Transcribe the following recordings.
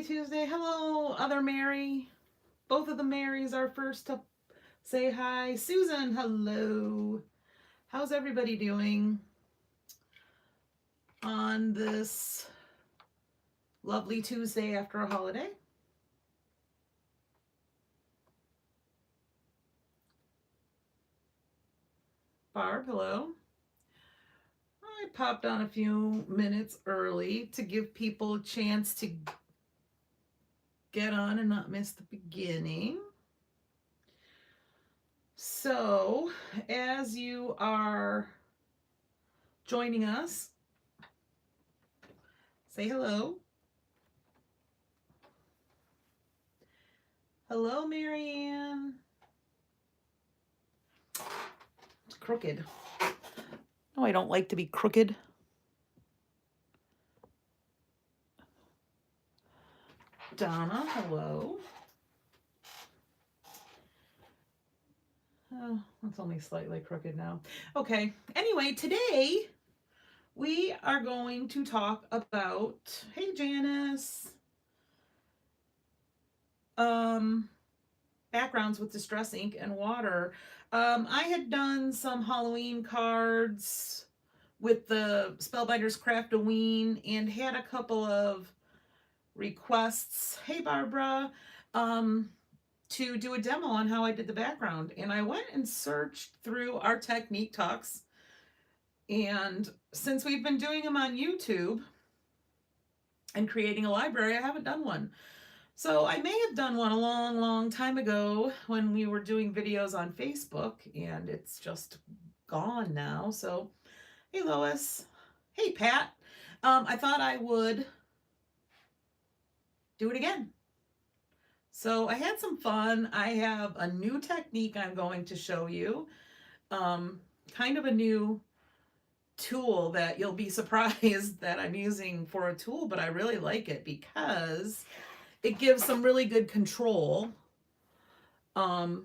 Happy Tuesday. Hello, other Mary. Both of the Marys are first to say hi. Susan, hello. How's everybody doing on this lovely Tuesday after a holiday? Barb, hello. I popped on a few minutes early to give people a chance to get on and not miss the beginning. So, as you are joining us, say hello. Hello, Marianne. It's crooked. No, I don't like to be crooked. Donna, hello. Oh, that's only slightly crooked now. Okay. Anyway, today we are going to talk about, hey Janice, backgrounds with distress ink and water. I had done some Halloween cards with the Spellbinders Craft-A-Ween and had a couple of requests. Hey Barbara, to do a demo on how I did the background. And I went and searched through our technique talks. And since we've been doing them on YouTube and creating a library, I haven't done one. So I may have done one a long, long time ago when we were doing videos on Facebook, and it's just gone now. So, hey Lois. Hey Pat. I thought I would do it again. So I had some fun. I have a new technique I'm going to show you. Kind of a new tool that you'll be surprised that I'm using for a tool, but I really like it because it gives some really good control while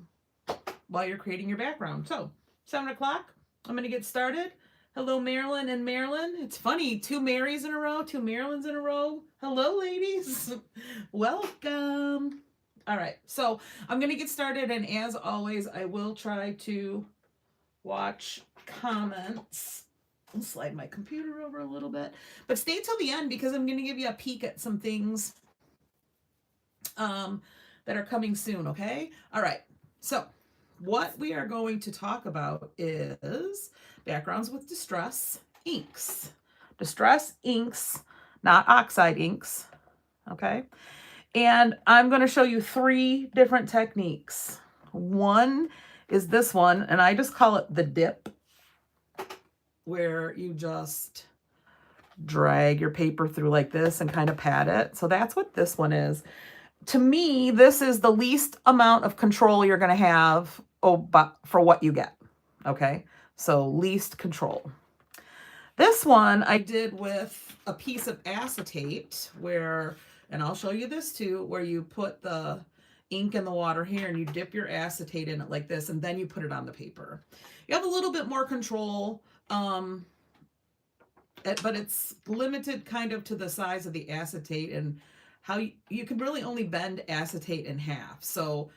you're creating your background. So 7 o'clock, I'm going to get started. Hello, Marilyn and Marilyn. It's funny, 2 Marys in a row, 2 Marilyns in a row. Hello, ladies. Welcome. All right, so I'm going to get started, and as always, I will try to watch comments. I'll slide my computer over a little bit, but stay till the end because I'm going to give you a peek at some things that are coming soon, okay? All right, so what we are going to talk about is backgrounds with distress inks. Distress inks, not oxide inks, okay? And I'm going to show you 3 different techniques. One is this one, and I just call it the dip, where you just drag your paper through like this and kind of pat it. So that's what this one is. To me, this is the least amount of control you're going to have for what you get. Okay, so least control. This one I did with a piece of acetate where, and I'll show you this too, where you put the ink in the water here and you dip your acetate in it like this, and then you put it on the paper. You have a little bit more control, but it's limited kind of to the size of the acetate and how you can really only bend acetate in half. So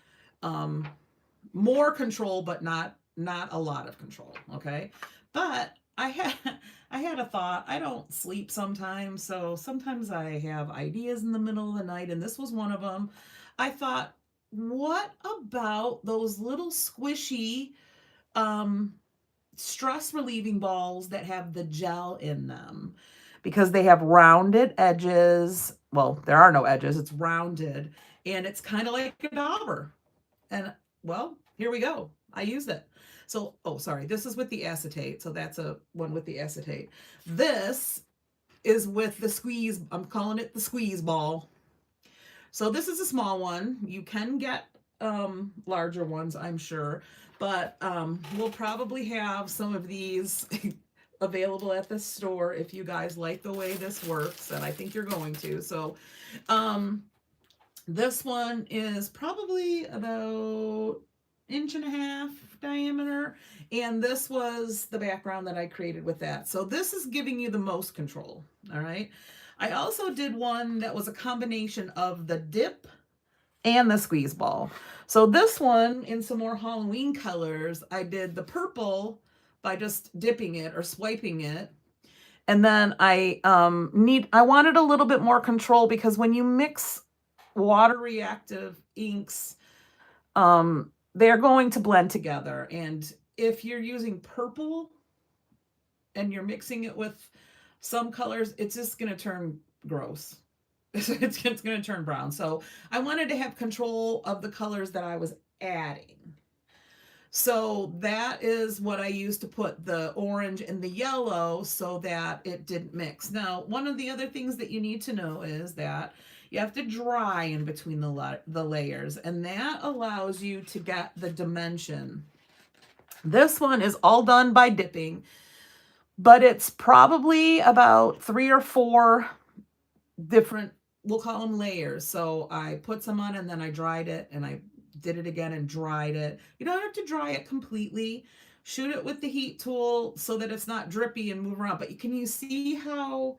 more control, but not a lot of control. Okay, but I had a thought. I don't sleep sometimes, so sometimes I have ideas in the middle of the night, and this was one of them. I thought, what about those little squishy stress relieving balls that have the gel in them? Because they have rounded edges. Well, there are no edges, it's rounded, and it's kind of like a dauber. And well, here we go. I used it. So, oh, sorry, this is with the acetate. So that's a one with the acetate. This is with the squeeze. I'm calling it the squeeze ball. So this is a small one. You can get larger ones, I'm sure, but we'll probably have some of these available at the store if you guys like the way this works, and I think you're going to. So this one is probably about 1.5 inches diameter, and this was the background that I created with that. So this is giving you the most control. All right. I also did one that was a combination of the dip and the squeeze ball. So this one, in some more Halloween colors, I did the purple by just dipping it or swiping it. And then I wanted a little bit more control, because when you mix water reactive inks, they're going to blend together. And if you're using purple and you're mixing it with some colors, it's just going to turn gross. It's going to turn brown. So I wanted to have control of the colors that I was adding. So that is what I used to put the orange and the yellow so that it didn't mix. Now, one of the other things that you need to know is that you have to dry in between the layers, and that allows you to get the dimension. This one is all done by dipping, but it's probably about 3 or 4 different, we'll call them layers. So I put some on and then I dried it and I did it again and dried it. You don't have to dry it completely. Shoot it with the heat tool so that it's not drippy and move around. But can you see how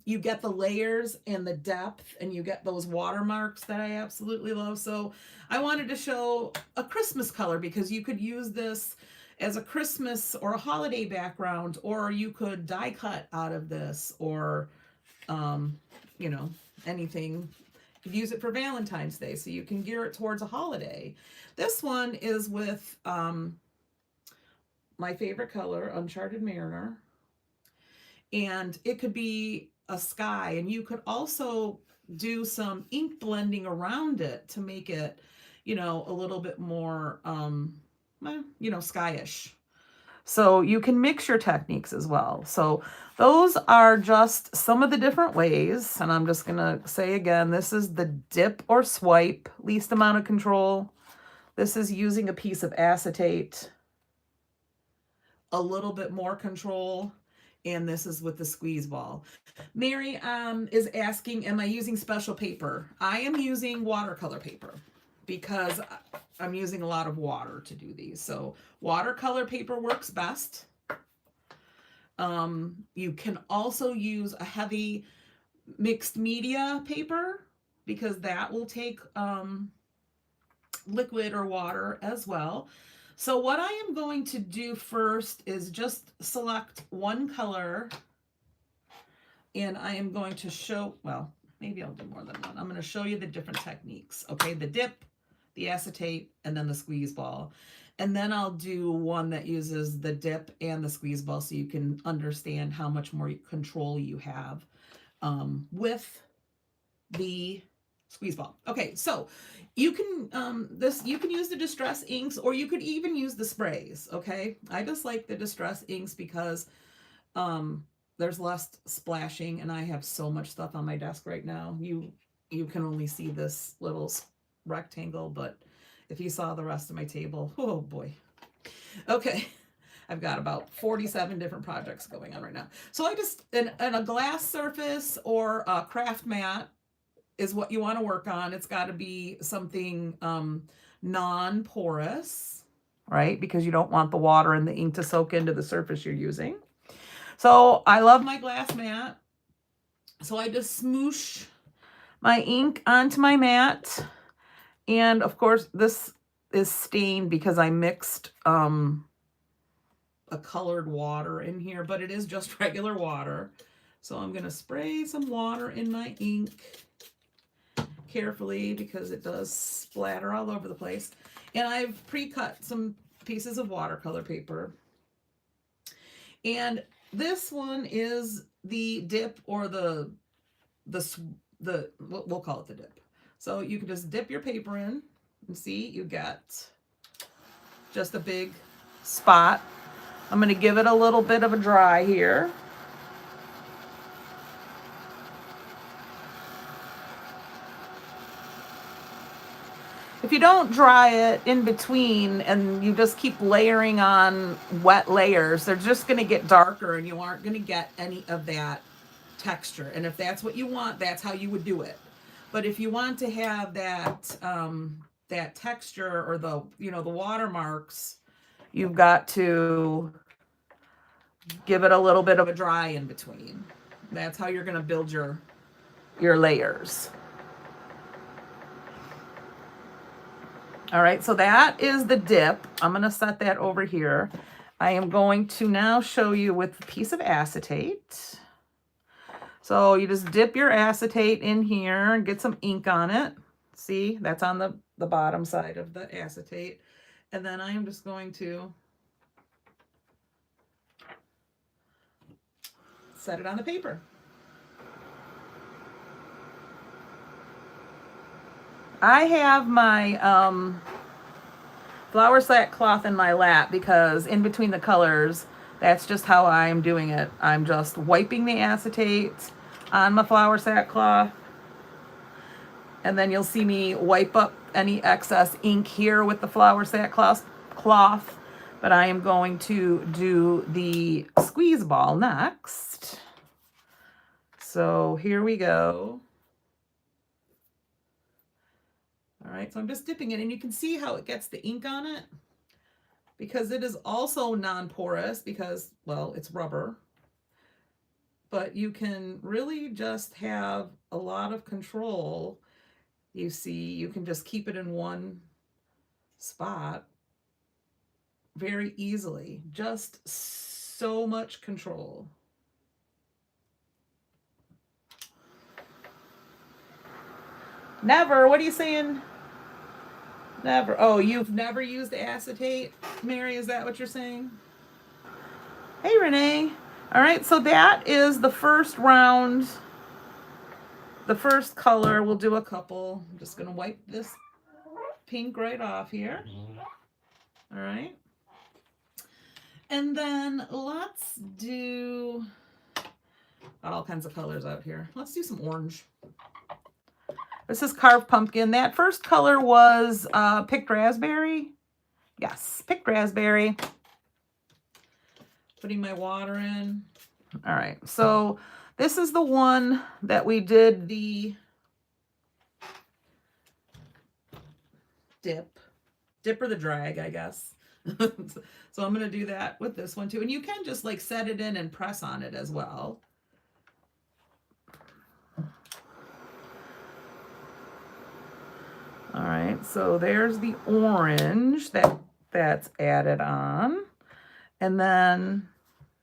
you get the layers and the depth, and you get those watermarks that I absolutely love? So I wanted to show a Christmas color, because you could use this as a Christmas or a holiday background, or you could die cut out of this, or you know, anything. You could use it for Valentine's Day, so you can gear it towards a holiday. This one is with my favorite color, Uncharted Mariner, and it could be a sky, and you could also do some ink blending around it to make it, you know, a little bit more you know, skyish. So you can mix your techniques as well. So those are just some of the different ways. And I'm just going to say again, this is the dip or swipe, least amount of control. This is using a piece of acetate, a little bit more control. And this is with the squeeze ball. Mary is asking, am I using special paper? I am using watercolor paper, because I'm using a lot of water to do these. So watercolor paper works best. You can also use a heavy mixed media paper, because that will take liquid or water as well. So what I am going to do first is just select one color, and I am going to show, well, maybe I'll do more than one. I'm going to show you the different techniques. Okay, the dip, the acetate, and then the squeeze ball. And then I'll do one that uses the dip and the squeeze ball, so you can understand how much more control you have with the squeeze ball. Okay, so you can you can use the Distress inks, or you could even use the sprays. Okay, I just like the Distress inks because there's less splashing, and I have so much stuff on my desk right now. You can only see this little rectangle, but if you saw the rest of my table, oh boy. Okay, I've got about 47 different projects going on right now. So I just, and a glass surface or a craft mat is what you want to work on. It's got to be something non-porous, right? Because you don't want the water and the ink to soak into the surface you're using. So I love my glass mat. So I just smoosh my ink onto my mat. And of course, this is stained because I mixed a colored water in here, but it is just regular water. So I'm going to spray some water in my ink carefully, because it does splatter all over the place. And I've pre-cut some pieces of watercolor paper. And this one is the dip, or the we'll call it the dip. So you can just dip your paper in, and see, you get just a big spot. I'm going to give it a little bit of a dry here. If you don't dry it in between and you just keep layering on wet layers, they're just going to get darker, and you aren't going to get any of that texture. And if that's what you want, that's how you would do it. But if you want to have that that texture, or the, you know, the watermarks, you've got to give it a little bit of a dry in between. That's how you're going to build your layers. All right, so that is the dip. I'm going to set that over here. I am going to now show you with a piece of acetate. So you just dip your acetate in here and get some ink on it. See, that's on the bottom side of the acetate. And then I am just going to set it on the paper. I have my flour sack cloth in my lap because in between the colors, that's just how I'm doing it. I'm just wiping the acetate on my flour sack cloth. And then you'll see me wipe up any excess ink here with the flour sack cloth. But I am going to do the squeeze ball next. So here we go. All right, so I'm just dipping it, and you can see how it gets the ink on it because it is also non-porous because, well, it's rubber. But you can really just have a lot of control. You see, you can just keep it in one spot very easily. Just so much control. Never. What are you saying? Never. Oh, you've never used acetate, Mary? Is that what you're saying? Hey, Renee. All right, so that is the first round. The first color. We'll do a couple. I'm just going to wipe this pink right off here. All right. And then let's do all kinds of colors out here. Let's do some orange. This is carved pumpkin. That first color was picked raspberry. Yes, picked raspberry. Putting my water in. All right, so this is the one that we did the dip or the drag, I guess. So I'm going to do that with this one too. And you can just like set it in and press on it as well. All right, so there's the orange that's added on. And then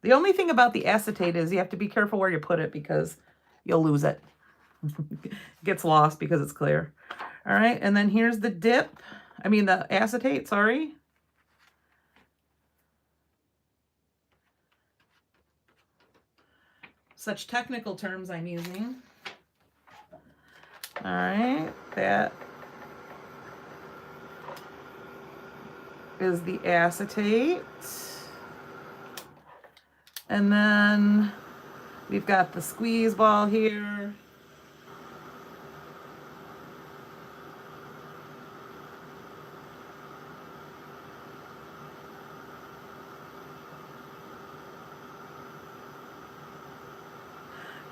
the only thing about the acetate is you have to be careful where you put it because you'll lose it. It gets lost because it's clear. All right, and then here's the dip. I mean the acetate, sorry. Such technical terms I'm using. All right, that is the acetate. And then we've got the squeeze ball here.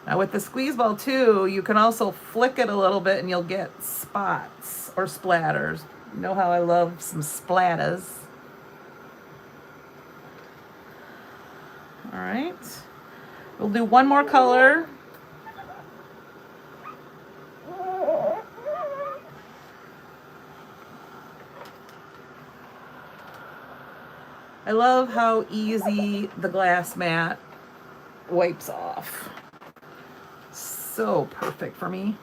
Now with the squeeze ball too, you can also flick it a little bit and you'll get spots or splatters. You know how I love some splatters. All right, we'll do one more color. I love how easy the glass mat wipes off. So perfect for me.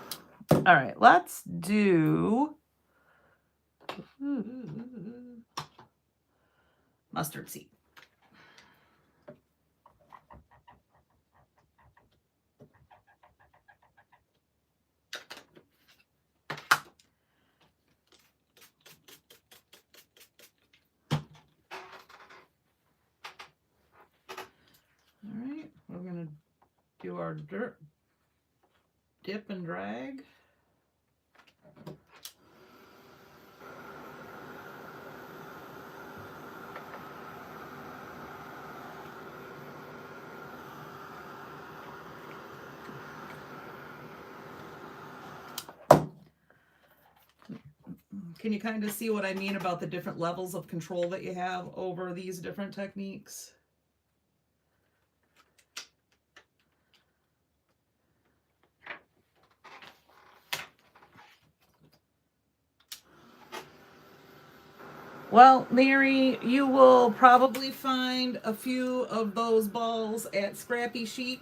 All right, let's do mustard seed. All right, we're gonna do our dip and drag. Can you kind of see what I mean about the different levels of control that you have over these different techniques? Well, Mary, you will probably find a few of those balls at Scrappy Chic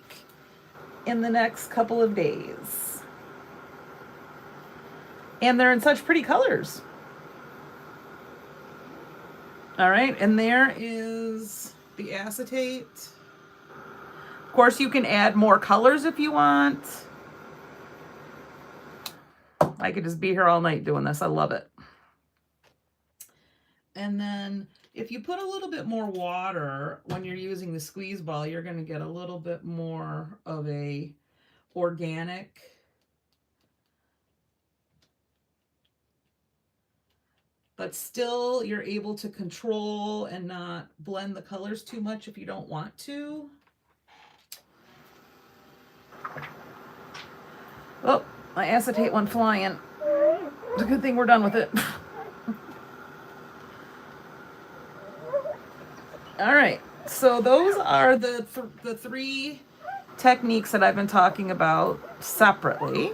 in the next couple of days. And they're in such pretty colors. All right, and there is the acetate. Of course, you can add more colors if you want. I could just be here all night doing this. I love it. And then if you put a little bit more water when you're using the squeeze ball, you're going to get a little bit more of a organic but still you're able to control and not blend the colors too much if you don't want to. Oh, my acetate went flying. It's a good thing we're done with it. All right, so those are the three techniques that I've been talking about separately.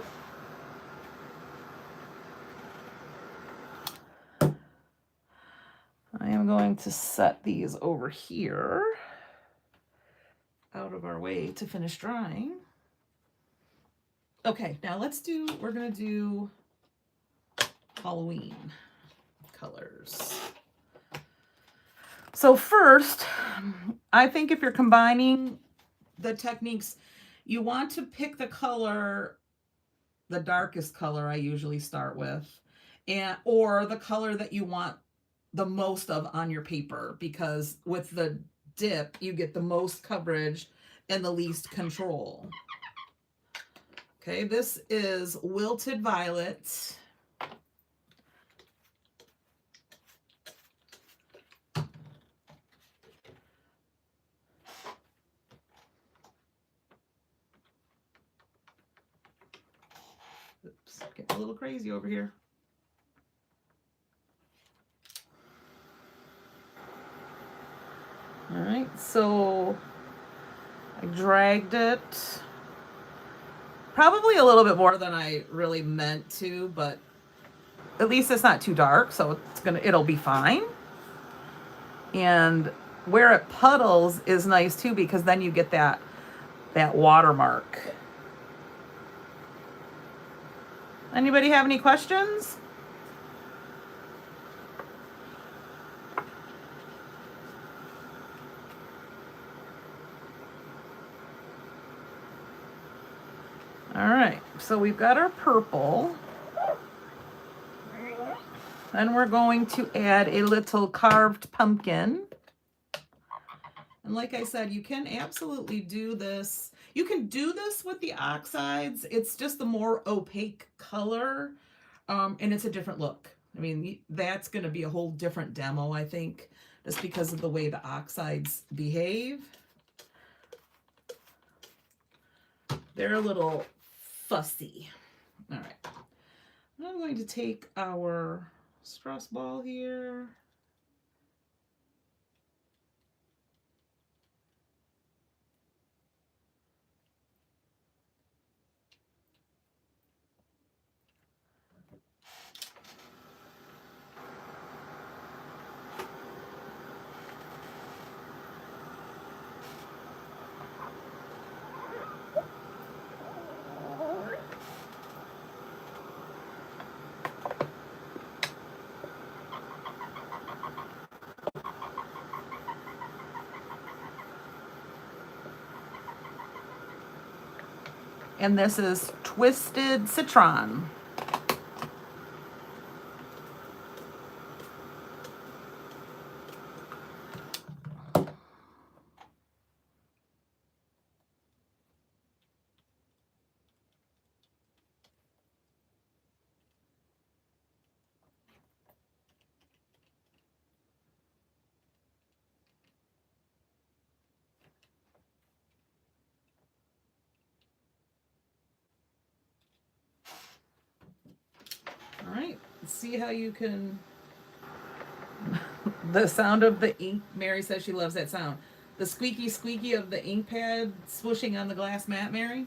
I am going to set these over here out of our way to finish drying. Okay, now we're going to do Halloween colors. So first, I think if you're combining the techniques, you want to pick the color, the darkest color I usually start with, or the color that you want the most of on your paper, because with the dip, you get the most coverage and the least control. Okay, this is Wilted Violet. Oops, getting a little crazy over here. All right, so I dragged it probably a little bit more than I really meant to, but at least it's not too dark, so it'll be fine. And where it puddles is nice too, because then you get that watermark. Anybody have any questions? All right, so we've got our purple. Then we're going to add a little carved pumpkin. And like I said, you can absolutely do this. You can do this with the oxides. It's just the more opaque color, and it's a different look. I mean, that's going to be a whole different demo, I think, just because of the way the oxides behave. They're a little fussy. All right. I'm going to take our stress ball here. And this is Twisted Citron. All right, let's see how you can. The sound of the ink. Mary says she loves that sound. The squeaky squeaky of the ink pad swooshing on the glass mat, Mary.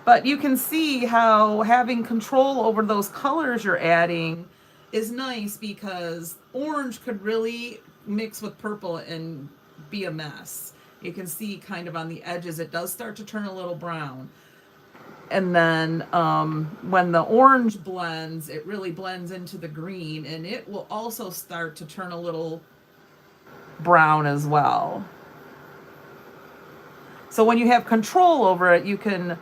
But you can see how having control over those colors you're adding is nice, because orange could really mix with purple and be a mess. You can see kind of on the edges, it does start to turn a little brown. And then when the orange blends, it really blends into the green, and it will also start to turn a little brown as well. So when you have control over it, you can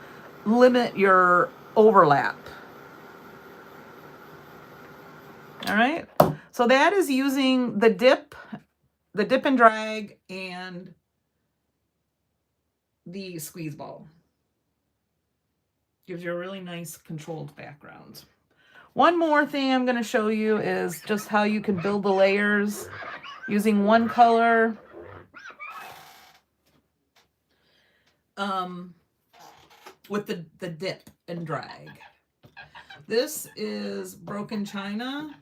limit your overlap. All right. So that is using the dip and drag, and the squeeze ball. Gives you a really nice controlled background. One more thing I'm going to show you is just how you can build the layers using one color. With the dip and drag. This is Broken China.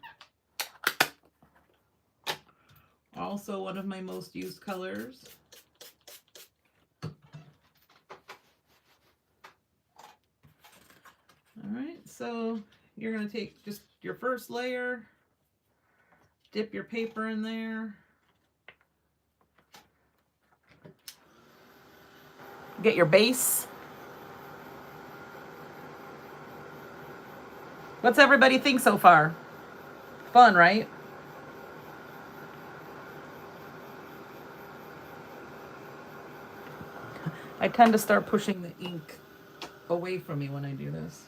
Also one of my most used colors. All right, so you're going to take just your first layer, dip your paper in there, get your base. What's everybody think so far? Fun, right? I tend to start pushing the ink away from me when I do this.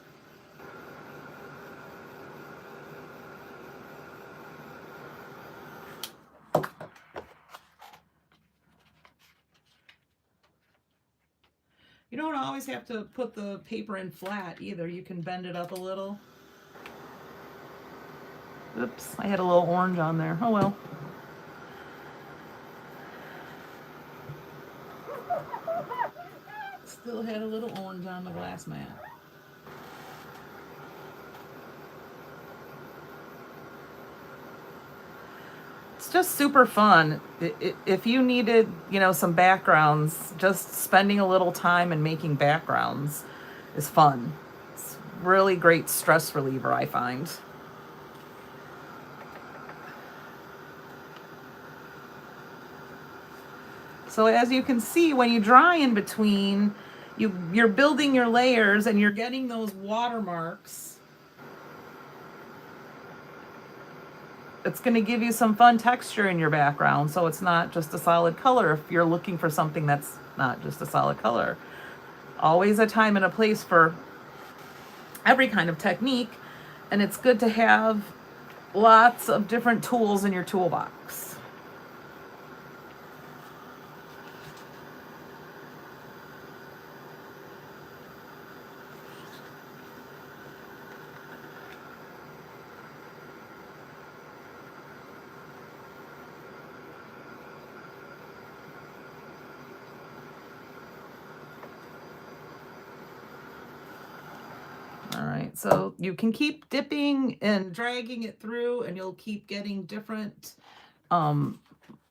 You don't always have to put the paper in flat either. You can bend it up a little. Oops, I had a little orange on there. Oh well. Still had a little orange on the glass mat. It's just super fun. If you needed, some backgrounds, just spending a little time and making backgrounds is fun. It's really great stress reliever, I find. So as you can see, when you dry in between, you're building your layers and you're getting those watermarks. It's going to give you some fun texture in your background, so it's not just a solid color if you're looking for something that's not just a solid color. Always a time and a place for every kind of technique, and it's good to have lots of different tools in your toolbox. All right, so you can keep dipping and dragging it through, and you'll keep getting different,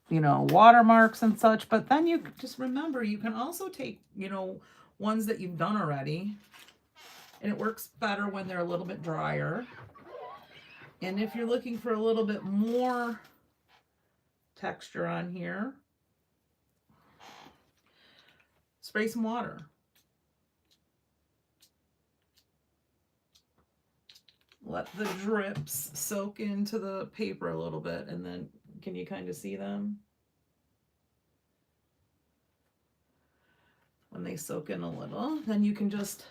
watermarks and such. But then you just remember, you can also take, ones that you've done already, and it works better when they're a little bit drier. And if you're looking for a little bit more texture on here, spray some water. Let the drips soak into the paper a little bit, and then can you kind of see them? When they soak in a little, then you can just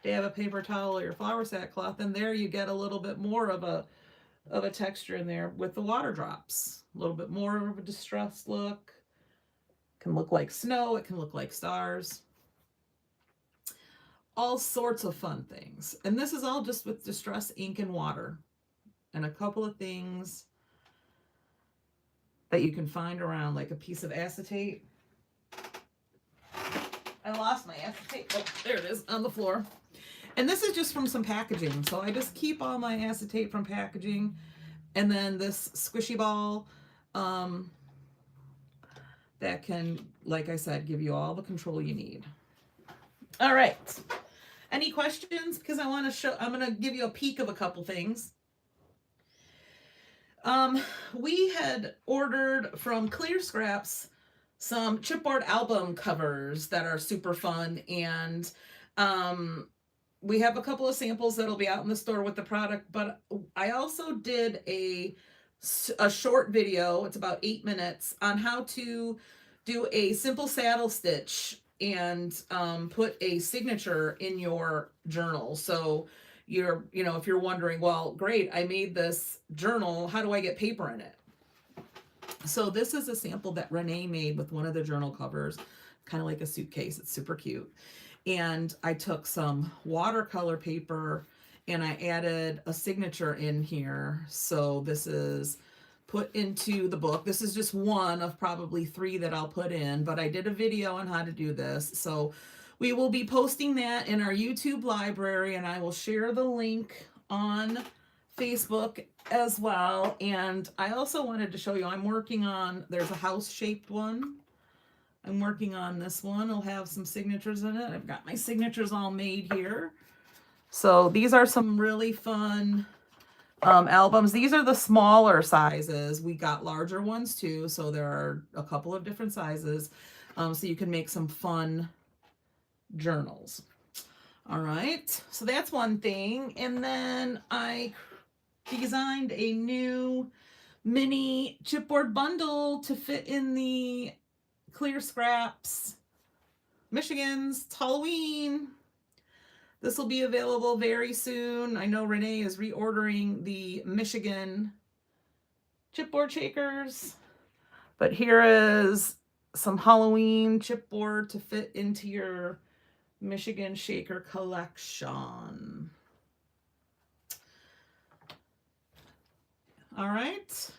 dab a paper towel or your flour sackcloth, and there you get a little bit more of a texture in there with the water drops. A little bit more of a distressed look. It can look like snow, it can look like stars. All sorts of fun things. And this is all just with distress ink and water, and a couple of things that you can find around, like a piece of acetate. I lost my acetate. Oh, there it is on the floor. And this is just from some packaging. So I just keep all my acetate from packaging. And then this squishy ball that can, like I said, give you all the control you need. All right. Any questions? Because I want to show, I'm going to give you a peek of a couple things. We had ordered from Clear Scraps some chipboard album covers that are super fun, and we have a couple of samples that'll be out in the store with the product, but I also did a short video, it's about 8 minutes, on how to do a simple saddle stitch and put a signature in your journal. So if you're wondering, well, great, I made this journal, how do I get paper in it? So this is a sample that Renee made with one of the journal covers, kind of like a suitcase. It's super cute. And I took some watercolor paper and I added a signature in here. So this is put into the book. This is just one of probably 3 that I'll put in, but I did a video on how to do this. So we will be posting that in our YouTube library, and I will share the link on Facebook as well. And I also wanted to show you, I'm working on, there's a house shaped one. I'm working on this one. It'll have some signatures in it. I've got my signatures all made here. So these are some really fun albums. These are the smaller sizes. We got larger ones too. So there are a couple of different sizes. So you can make some fun journals. All right. So that's one thing. And then I designed a new mini chipboard bundle to fit in the Clear Scraps Michigan's. It's Halloween. This will be available very soon. I know Renee is reordering the Michigan chipboard shakers, but here is some Halloween chipboard to fit into your Michigan shaker collection. All right.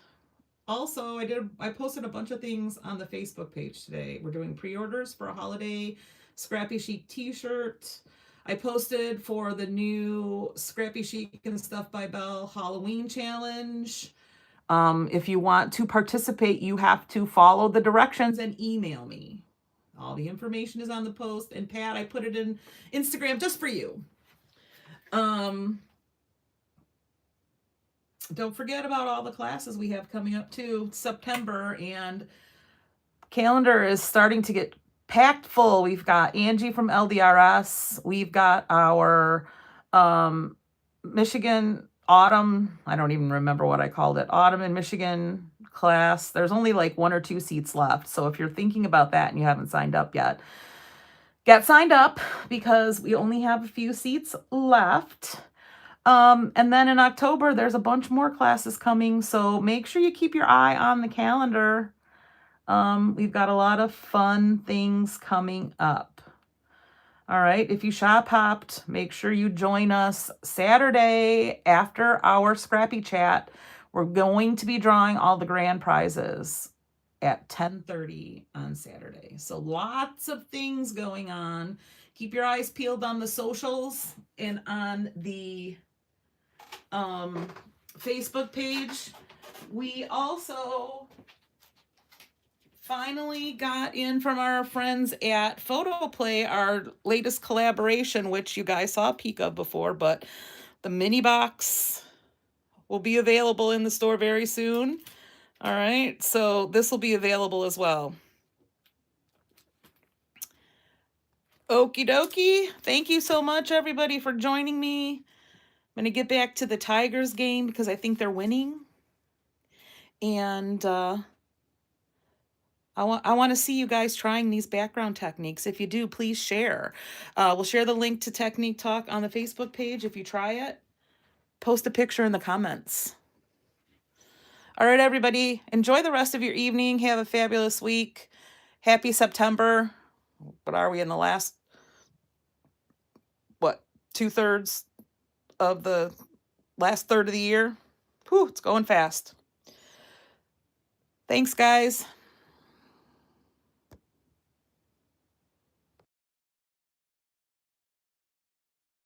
Also, I posted a bunch of things on the Facebook page today. We're doing pre-orders for a holiday Scrappy Chic t-shirt. I posted for the new Scrappy Chic and Stuff by Belle Halloween challenge. If you want to participate, you have to follow the directions and email me. All the information is on the post. And Pat, I put it in Instagram just for you. Don't forget about all the classes we have coming up too. September, and calendar is starting to get packed full. We've got Angie from LDRS. We've got our Michigan autumn. I don't even remember what I called it. Autumn in Michigan class. There's only like 1 or 2 seats left. So if you're thinking about that and you haven't signed up yet, get signed up because we only have a few seats left. And then in October, there's a bunch more classes coming. So make sure you keep your eye on the calendar. We've got a lot of fun things coming up. All right. If you shop hopped, make sure you join us Saturday after our Scrappy Chat. We're going to be drawing all the grand prizes at 10:30 on Saturday. So lots of things going on. Keep your eyes peeled on the socials and on the Facebook page. We also finally got in from our friends at Photoplay our latest collaboration, which you guys saw a peek of before, but the mini box will be available in the store very soon. All right, so this will be available as well. Okie dokie. Thank you so much, everybody, for joining me. I'm going to get back to the Tigers game because I think they're winning. And I want to see you guys trying these background techniques. If you do, please share. We'll share the link to Technique Talk on the Facebook page. If you try it, post a picture in the comments. All right, everybody, enjoy the rest of your evening. Have a fabulous week. Happy September. What are we in the last, 2/3 of the last third of the year? Whew, it's going fast. Thanks, guys.